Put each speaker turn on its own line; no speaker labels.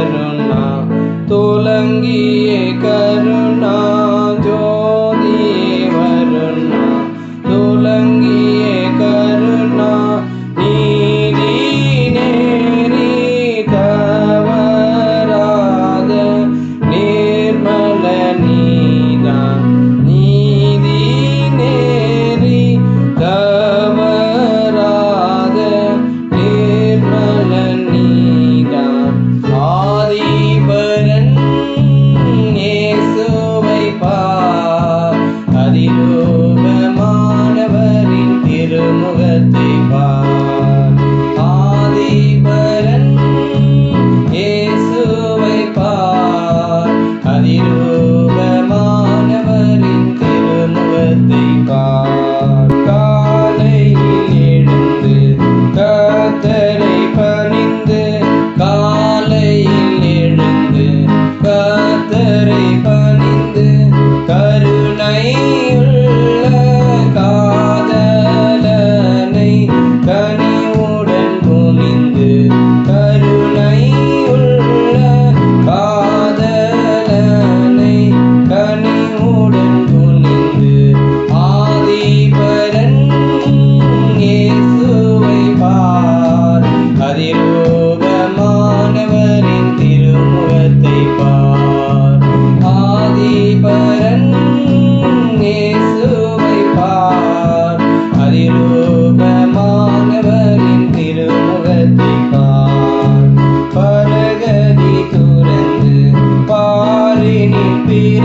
கருணா துலங்கியே கருணா ஜோதியே வருணா துலங்கியே கருணா நீதி நேரி தவறாத நிர்மல நீதா நீதி நேரி தவறாத நிர்மல நீதா ஆதிபரன் இயேசுவை பார் அதிரூபமானவரின் திருமுகத்தை பார் ஆதிபரன் இயேசுவை பார் அதிரூபமானவரின் திருமுகத்தை பார் காலையில் எழுந்து கர்த்தரை பணிந்து காலையில் எழுந்து கர்த்தரை பணிந்து கருணையுள்ள காதலனை கனிவுடன் குனிந்து கருணையுள்ள காதலனை கனிவுடன் குனிந்து ஆதிபரன் இயேசுவை பார் அதிரூபமானவரின் திருமுகத்தை பார் ஆதிபரன் இயேசுவை பார் அதிரூபமானவரின் திருமுகத்தை பார் பரகதி துறந்து பாரினில் பிற